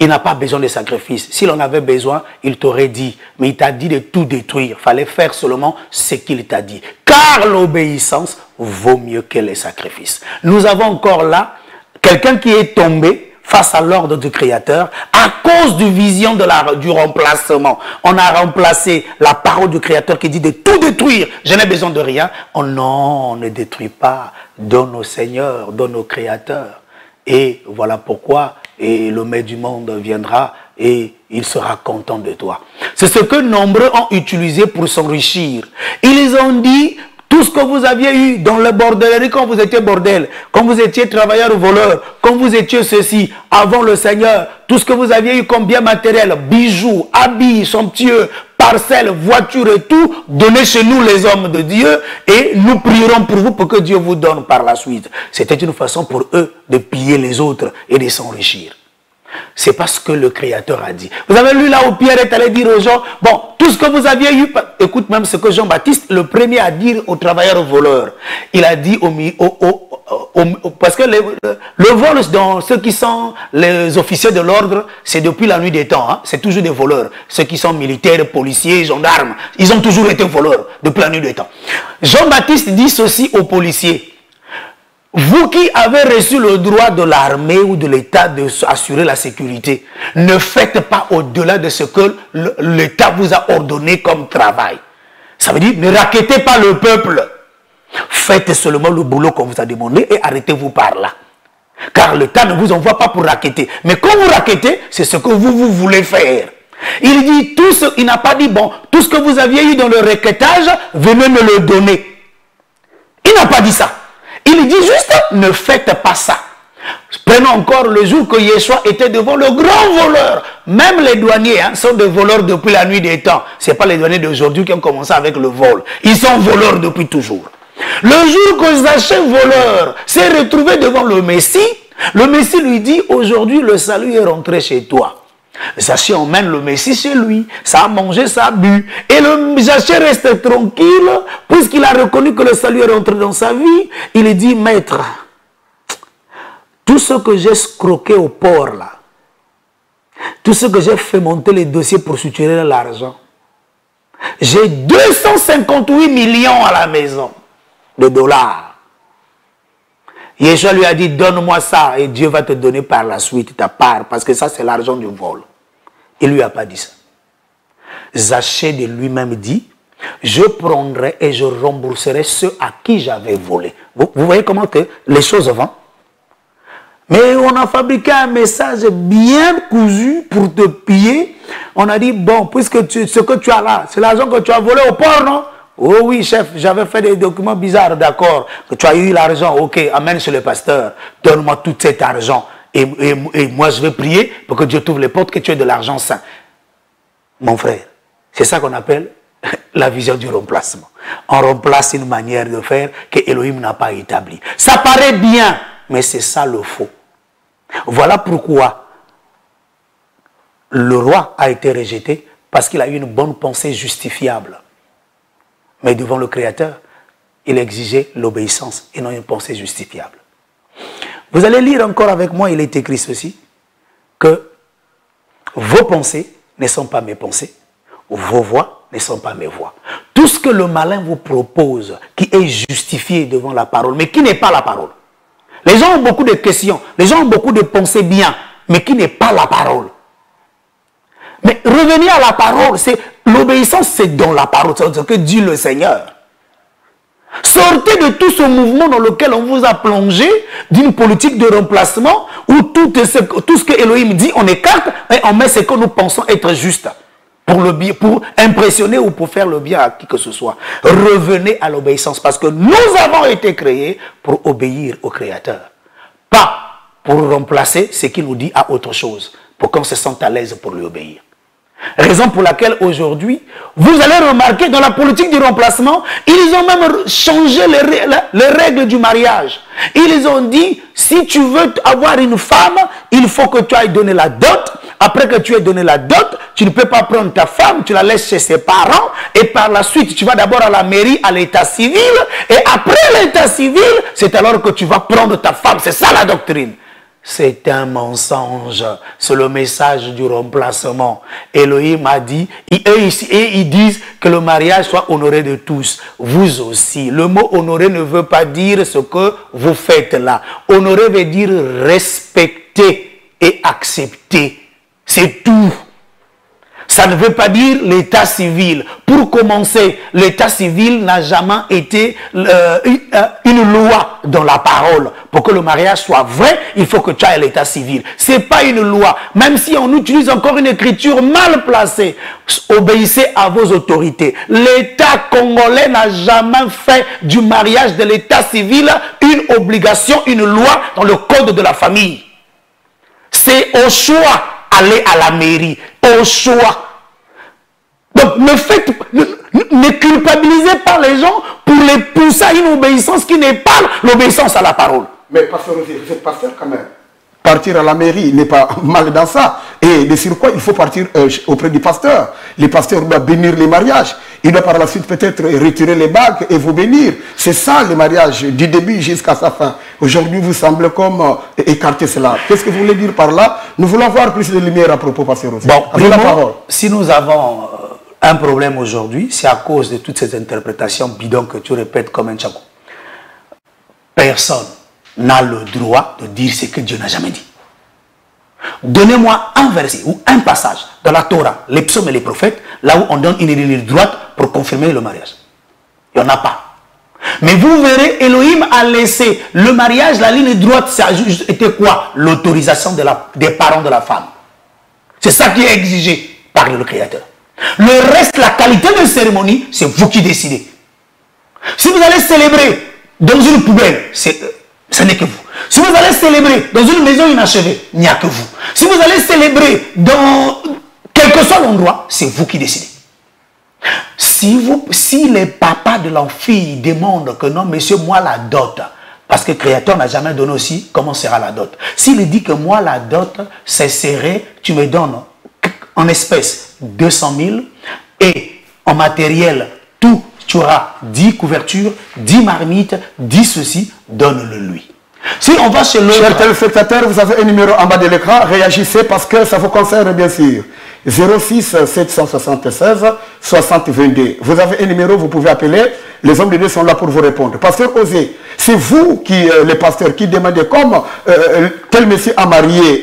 Il n'a pas besoin de sacrifice. S'il en avait besoin, il t'aurait dit. Mais il t'a dit de tout détruire. Il fallait faire seulement ce qu'il t'a dit. Car l'obéissance vaut mieux que les sacrifices. Nous avons encore là quelqu'un qui est tombé face à l'ordre du Créateur à cause du vision du remplacement. On a remplacé la parole du Créateur qui dit de tout détruire. Je n'ai besoin de rien. Oh non, on ne détruit pas. Donne au Seigneur, donne au Créateur. Et voilà pourquoi et le maître du monde viendra et il sera content de toi. C'est ce que nombreux ont utilisé pour s'enrichir. Ils ont dit, tout ce que vous aviez eu dans le bordellerie quand vous étiez bordel, quand vous étiez travailleur ou voleur, quand vous étiez ceci, avant le Seigneur, tout ce que vous aviez eu comme bien matériel, bijoux, habits, somptueux, parcelles, voitures et tout, donnez chez nous les hommes de Dieu et nous prierons pour vous pour que Dieu vous donne par la suite. C'était une façon pour eux de piller les autres et de s'enrichir. C'est parce que le Créateur a dit. Vous avez lu là où Pierre est allé dire aux gens, bon, tout ce que vous aviez eu, écoute même ce que Jean-Baptiste, le premier à dire aux travailleurs voleurs, il a dit parce que le vol dans ceux qui sont les officiers de l'ordre, c'est depuis la nuit des temps, hein, c'est toujours des voleurs. Ceux qui sont militaires, policiers, gendarmes, ils ont toujours été voleurs depuis la nuit des temps. Jean-Baptiste dit ceci aux policiers. Vous qui avez reçu le droit de l'armée ou de l'État d'assurer la sécurité, ne faites pas au-delà de ce que l'État vous a ordonné comme travail. Ça veut dire, ne raquettez pas le peuple. Faites seulement le boulot qu'on vous a demandé et arrêtez-vous par là. Car l'État ne vous envoie pas pour raqueter. Mais quand vous raquettez, c'est ce que vous voulez faire. Il dit, il n'a pas dit, bon, tout ce que vous aviez eu dans le raquettage, venez me le donner. Il n'a pas dit ça. Il dit juste, ne faites pas ça. Prenons encore le jour que Yeshua était devant le grand voleur. Même les douaniers sont des voleurs depuis la nuit des temps. Ce n'est pas les douaniers d'aujourd'hui qui ont commencé avec le vol. Ils sont voleurs depuis toujours. Le jour que Zachée, voleur, s'est retrouvé devant le Messie lui dit, aujourd'hui le salut est rentré chez toi. Zachée emmène le Messie chez lui, ça a mangé, ça a bu. Et le Zachée reste tranquille, puisqu'il a reconnu que le salut est rentré dans sa vie. Il dit, maître, tout ce que j'ai escroqué au port là, tout ce que j'ai fait monter les dossiers pour soutirer l'argent, j'ai 258 millions à la maison de dollars. Yeshua lui a dit, donne-moi ça et Dieu va te donner par la suite ta part, parce que ça c'est l'argent du vol. Il ne lui a pas dit ça. Zachée de lui-même dit, je prendrai et je rembourserai ceux à qui j'avais volé. Vous voyez comment que les choses vont? Mais on a fabriqué un message bien cousu pour te piller. On a dit, bon, puisque ce que tu as là, c'est l'argent que tu as volé au port, non? Oh oui, chef, j'avais fait des documents bizarres, d'accord. Que tu as eu l'argent, ok, amène chez le pasteur. Donne-moi tout cet argent. Et moi, je vais prier pour que Dieu t'ouvre les portes, que tu aies de l'argent sain. Mon frère, c'est ça qu'on appelle la vision du remplacement. On remplace une manière de faire que Elohim n'a pas établie. Ça paraît bien, mais c'est ça le faux. Voilà pourquoi le roi a été rejeté, parce qu'il a eu une bonne pensée justifiable. Mais devant le Créateur, il exigeait l'obéissance et non une pensée justifiable. Vous allez lire encore avec moi, il est écrit ceci, que vos pensées ne sont pas mes pensées, vos voix ne sont pas mes voix. Tout ce que le malin vous propose, qui est justifié devant la parole, mais qui n'est pas la parole. Les gens ont beaucoup de questions, les gens ont beaucoup de pensées bien, mais qui n'est pas la parole. Mais revenir à la parole, c'est l'obéissance, c'est dans la parole, c'est ce que dit le Seigneur. Sortez de tout ce mouvement dans lequel on vous a plongé, d'une politique de remplacement, où tout ce que Elohim dit, on écarte et on met ce que nous pensons être juste, pour impressionner ou pour faire le bien à qui que ce soit. Revenez à l'obéissance, parce que nous avons été créés pour obéir au Créateur. Pas pour remplacer ce qu'il nous dit à autre chose, pour qu'on se sente à l'aise pour lui obéir. Raison pour laquelle aujourd'hui, vous allez remarquer dans la politique du remplacement, ils ont même changé les règles du mariage. Ils ont dit, si tu veux avoir une femme, il faut que tu ailles donner la dot. Après que tu aies donné la dot, tu ne peux pas prendre ta femme, tu la laisses chez ses parents. Et par la suite, tu vas d'abord à la mairie, à l'état civil. Et après l'état civil, c'est alors que tu vas prendre ta femme. C'est ça la doctrine. C'est un mensonge. C'est le message du remplacement. Elohim a dit, et ils disent que le mariage soit honoré de tous. Vous aussi. Le mot honoré ne veut pas dire ce que vous faites là. Honorer veut dire respecter et accepter. C'est tout. Ça ne veut pas dire l'état civil. Pour commencer, l'état civil n'a jamais été une loi dans la parole. Pour que le mariage soit vrai, il faut que tu aies l'état civil. Ce n'est pas une loi. Même si on utilise encore une écriture mal placée, obéissez à vos autorités. L'État congolais n'a jamais fait du mariage de l'état civil une obligation, une loi dans le code de la famille. C'est au choix, aller à la mairie, au choix. Donc ne culpabilisez pas les gens pour les pousser à une obéissance qui n'est pas l'obéissance à la parole.
Mais pasteur, vous êtes pasteur quand même. Partir à la mairie n'est pas mal dans ça. Et de sur quoi il faut partir auprès du pasteur. Le pasteur doit bénir les mariages. Il doit par la suite peut-être retirer les bagues et vous bénir. C'est ça le mariage, du début jusqu'à sa fin. Aujourd'hui, vous semblez comme écarter cela. Qu'est-ce que vous voulez dire par là? Nous voulons avoir plus de lumière à propos, pasteur aussi.
Bon, primo, si nous avons un problème aujourd'hui, c'est à cause de toutes ces interprétations bidons que tu répètes comme un tchakou. Personne n'a le droit de dire ce que Dieu n'a jamais dit. Donnez-moi un verset ou un passage dans la Torah, les psaumes et les prophètes, là où on donne une ligne droite pour confirmer le mariage. Il n'y en a pas. Mais vous verrez, Elohim a laissé le mariage, la ligne droite, ça était quoi? L'autorisation des parents de la femme. C'est ça qui est exigé par le Créateur. Le reste, la qualité de cérémonie, c'est vous qui décidez. Si vous allez célébrer dans une poubelle, ce n'est que vous. Si vous allez célébrer dans une maison inachevée, il n'y a que vous. Si vous allez célébrer dans quel que soit l'endroit, c'est vous qui décidez. Si les papas de leur fille demandent que non, monsieur, moi la dot, parce que le Créateur n'a jamais donné aussi comment sera la dot. S'il dit que moi la dot, c'est serré, tu me donnes en espèces 200 000 et en matériel, tout, tu auras 10 couvertures, 10 marmites, 10 ceci, donne-le lui. Si on va chez l'autre...
Chers téléspectateurs, vous avez un numéro en bas de l'écran, réagissez parce que ça vous concerne bien sûr. 06 776 60 22. Vous avez un numéro, vous pouvez appeler. Les hommes de Dieu sont là pour vous répondre. Pasteur Osé, c'est vous qui, les pasteurs, qui demandez comme tel monsieur a marié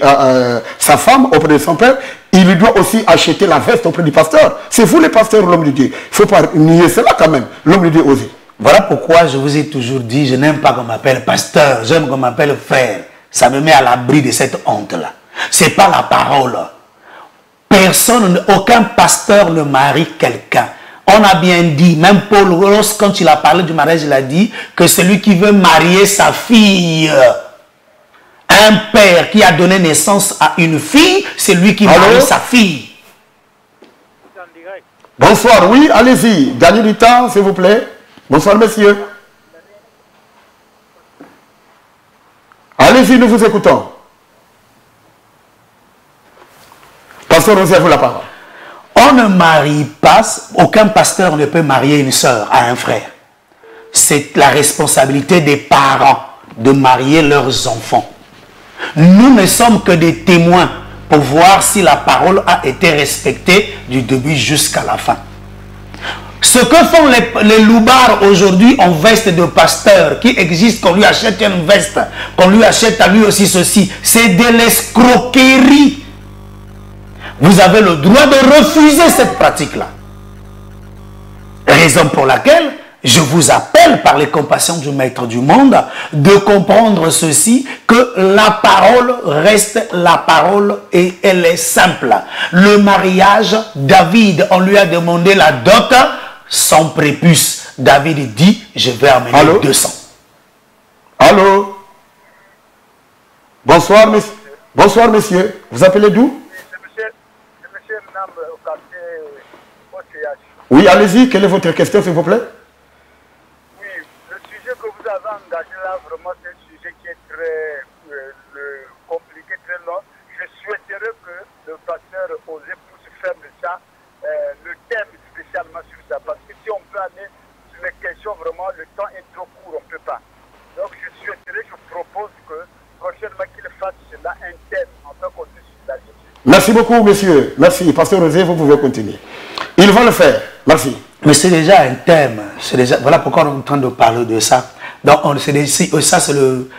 sa femme auprès de son père, il lui doit aussi acheter la veste auprès du pasteur. C'est vous les pasteurs, l'homme de Dieu. Il ne faut pas nier cela quand même, l'homme de Dieu Osé.
Voilà pourquoi je vous ai toujours dit, je n'aime pas qu'on m'appelle pasteur, j'aime qu'on m'appelle frère. Ça me met à l'abri de cette honte-là. Ce n'est pas la parole. Personne, aucun pasteur ne marie quelqu'un. On a bien dit, même Paul Ross, quand il a parlé du mariage, il a dit que celui qui veut marier sa fille, un père qui a donné naissance à une fille, c'est lui qui marie sa fille.
Bonsoir, oui, allez-y, gagnez du temps, s'il vous plaît. Bonsoir, messieurs. Allez-y, nous vous écoutons. Pasteur Rosé, à vous la parole.
On ne marie pas, aucun pasteur ne peut marier une sœur à un frère. C'est la responsabilité des parents de marier leurs enfants. Nous ne sommes que des témoins pour voir si la parole a été respectée du début jusqu'à la fin. Ce que font les loubards aujourd'hui en veste de pasteur, qui existe, qu'on lui achète une veste, qu'on lui achète à lui aussi ceci, c'est de l'escroquerie. Vous avez le droit de refuser cette pratique-là. Raison pour laquelle je vous appelle par les compassions du Maître du monde de comprendre ceci, que la parole reste la parole et elle est simple. Le mariage, David, on lui a demandé la dot sans prépuce. David dit, je vais amener 200.
Allô? Bonsoir, monsieur. Bonsoir, monsieur. Vous appelez d'où? Oui, allez-y. Quelle est votre question, s'il vous plaît?
Oui, le sujet que vous avez engagé là, vraiment, c'est un sujet qui est très compliqué, très long. Je souhaiterais que le pasteur Osé puisse faire de ça le thème spécialement sur ça. Parce que si on peut aller sur les questions, vraiment, le temps est trop court, on ne peut pas. Donc, je propose que prochainement qu'il fasse cela un thème en tant qu'on est sur la vie.
Merci beaucoup, monsieur. Merci. Pasteur Rosé, vous pouvez continuer. Il va le faire. Merci.
Mais c'est déjà un thème. Déjà, voilà pourquoi on est en train de parler de ça. Donc, ça, c'est le...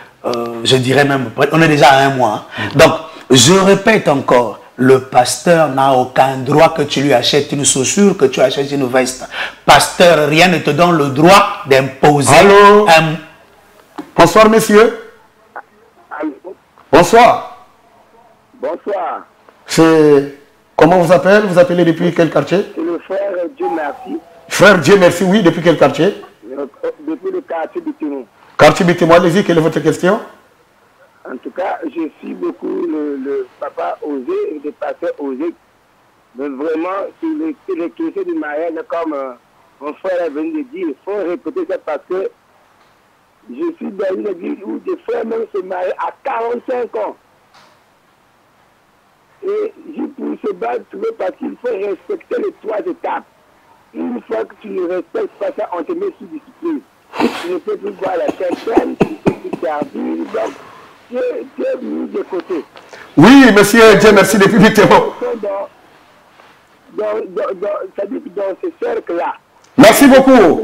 je dirais même... On est déjà à un mois. Donc, je répète encore. Le pasteur n'a aucun droit que tu lui achètes une chaussure, que tu achètes une veste. Pasteur, rien ne te donne le droit d'imposer.
Allô? Bonsoir, messieurs.
Allô?
Bonsoir.
Bonsoir.
C'est... Comment vous appelez? Vous appelez depuis quel quartier?
C'est le frère Dieu merci.
Frère Dieu merci, oui. Depuis quel quartier?
Depuis le quartier Bitimou.
Quartier Bitimou, allez-y, quelle est votre question?
En tout cas, je suis beaucoup le papa Osé et le pasteur Osé. Mais vraiment, sur les questions du mariage, comme mon frère est venu de dire, il faut répéter ça parce que je suis dans une église où des frères même se marient à 45 ans. Et pour se battre parce qu'il faut respecter les 3 étapes. Une fois que tu ne respectes pas ça, on te met sous discipline. Tu ne peux plus boire la champagne, tu ne peux plus servir, donc tu es mis de côté.
Oui, monsieur, Dieu merci depuis Bitimou.
C'est-à-dire que dans ce cercle-là,
merci beaucoup.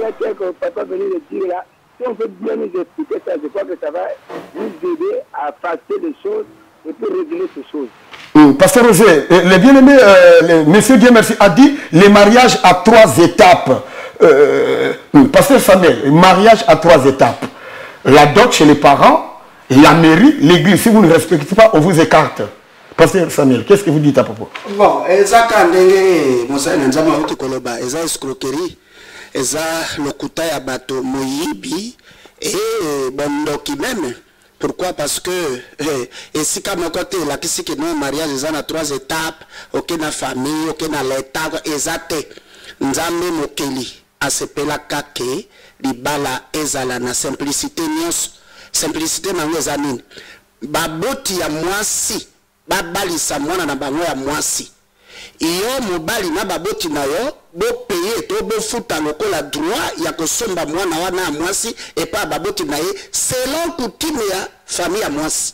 Papa venait de dire là, si on peut bien nous expliquer ça, je crois que ça va nous aider à passer les choses et puis régler ces choses.
Pasteur Roger, le bien-aimé, monsieur Dieu merci, a dit les mariages à 3 étapes. Pasteur Samuel, mariage à 3 étapes. La dot chez les parents, la mairie, l'église. Si vous ne respectez pas, on vous écarte. Pasteur Samuel, qu'est-ce que vous dites à propos?
Bon, Ezaka ndenge Moussa Nzama uti koloba, eza escroquerie, eza lokuta ya bato moyibi et bondoki même. Pourquoi? Parce que et si comme côté la kisi que non mariage eza na 3 étapes, OK na famille, OK na l'état ezate. Nzambe mokeli asepela kake libala ezala na simplicité nyos. Simplicité na eza nini? Baboti ya mwasi babalisa mwana na bango ya mwasi. Iyo mobali na baboti na yo bo payer to bo futa lokola droit ya kosomba mwana wana ya mwasi et pas baboti na ye selon coutume ya famille ya mwasi.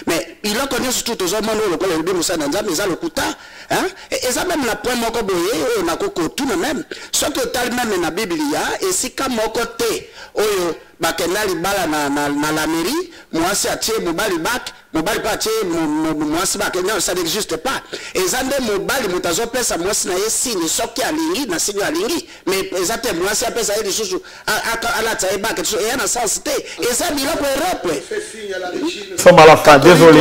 Mais il a connu surtout aux hommes lokola le Moussa Nzambe eza lokuta hein et ça même la point moko boye na koko tout même soit que tal même na Biblia et si ka moko te oyo bakenda libala na la mairie mwasi atie mobali bak mobali pa atie mwasi bakenda ça n'existe pas et zande mobali mutazo pesa mwasi na yesini soki alingi na sinyo alingi mais ezate mwasi apesa ye lisusu ala tsaye bak et yana sens te et ça biloko Europe
Nous sommes à la fin, désolé.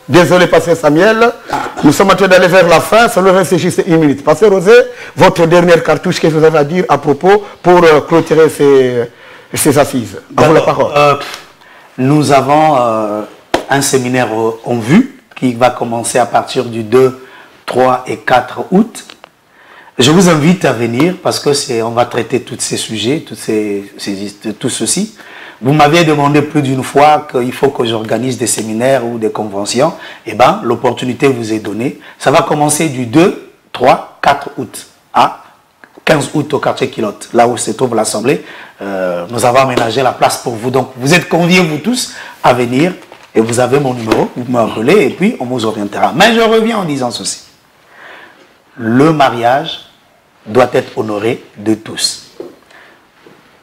Désolé, Pasteur Samuel. Nous sommes en train d'aller vers la fin. Ça nous reste juste 1 minute. Pasteur Rosé, votre dernière cartouche, qu'est-ce que vous avez à dire à propos pour clôturer ces assises? À vous la parole.
Nous avons un séminaire en vue qui va commencer à partir du 2, 3 et 4 août. Je vous invite à venir parce que on va traiter tous ces sujets, tout ceci. Vous m'aviez demandé plus d'une fois qu'il faut que j'organise des séminaires ou des conventions. Eh bien, l'opportunité vous est donnée. Ça va commencer du 2, 3, 4 août à 15 août au quartier Kilote, là où se trouve l'Assemblée. Nous avons aménagé la place pour vous. Donc, vous êtes conviés, vous tous, à venir. Et vous avez mon numéro, vous m'appelez et puis on vous orientera. Mais je reviens en disant ceci. Le mariage doit être honoré de tous.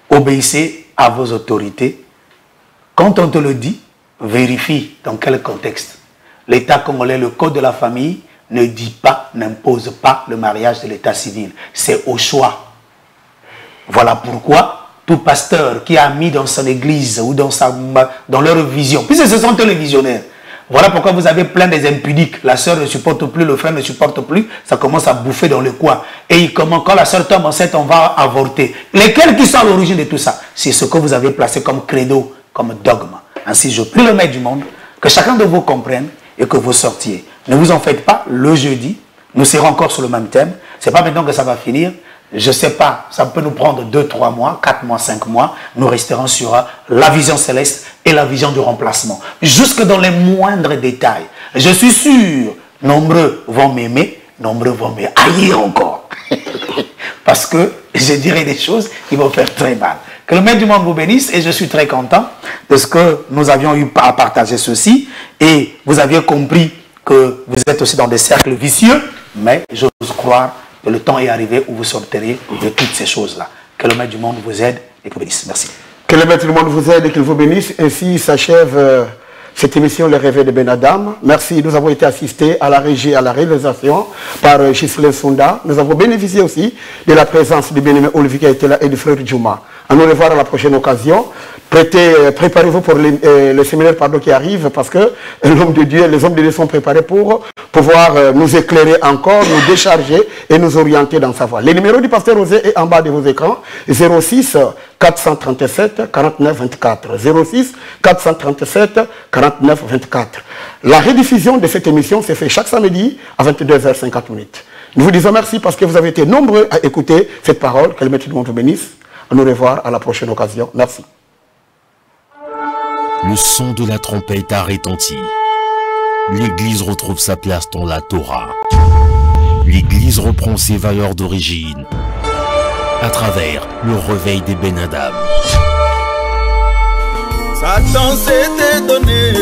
Obéissez à vos autorités. Quand on te le dit, vérifie dans quel contexte. L'État congolais, le code de la famille, ne dit pas, n'impose pas le mariage de l'état civil. C'est au choix. Voilà pourquoi tout pasteur qui a mis dans son église ou dans leur vision, puisque ce sont eux les visionnaires, voilà pourquoi vous avez plein des impudiques. La sœur ne supporte plus, le frère ne supporte plus, ça commence à bouffer dans le coin. Et quand la sœur tombe enceinte, on va avorter. Lesquels qui sont à l'origine de tout ça? C'est ce que vous avez placé comme credo, comme dogme. Ainsi, je prie le Maître du monde, que chacun de vous comprenne et que vous sortiez. Ne vous en faites pas, le jeudi, nous serons encore sur le même thème. Ce n'est pas maintenant que ça va finir. Je ne sais pas, ça peut nous prendre 2, 3 mois, 4 mois, 5 mois. Nous resterons sur la vision céleste et la vision du remplacement. Jusque dans les moindres détails. Je suis sûr, nombreux vont m'aimer, nombreux vont me haïr encore. Parce que je dirai des choses qui vont faire très mal. Que le Maître du monde vous bénisse et je suis très content de ce que nous avions eu à partager ceci. Et vous aviez compris que vous êtes aussi dans des cercles vicieux, mais j'ose croire que le temps est arrivé où vous sortirez de toutes ces choses-là. Que le Maître du monde vous aide et vous bénisse. Merci.
Que le Maître du monde vous aide et qu'il vous bénisse. Ainsi s'achève cette émission Les Réveils de Ben Adam. Merci, nous avons été assistés à la régie et à la réalisation par Ghislain Sonda. Nous avons bénéficié aussi de la présence du bien-aimé Olivier qui a été là et du frère Djouma. À nous revoir à la prochaine occasion. Préparez-vous pour le séminaire qui arrive parce que l'homme de Dieu, les hommes de Dieu sont préparés pour pouvoir nous éclairer encore, nous décharger et nous orienter dans sa voie. Le numéro du pasteur Osé est en bas de vos écrans, 06 437 49 24. 06 437 49 24. La rediffusion de cette émission se fait chaque samedi à 22h50. Nous vous disons merci parce que vous avez été nombreux à écouter cette parole. Que le Maître du monde vous bénisse. À nous revoir à la prochaine occasion. Merci.
Le son de la trompette a retenti. L'Église retrouve sa place dans la Torah. L'Église reprend ses valeurs d'origine à travers le réveil des Ben Adam.
Satan s'était donné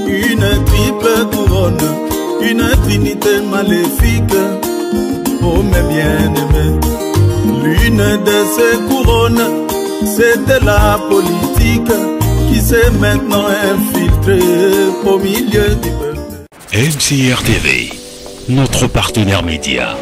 une triple couronne, une trinité maléfique. Oh mes bien-aimés, l'une de ces couronnes, c'était la politique qui s'est maintenant infiltrée au milieu du peuple.
MCR TV, notre partenaire média.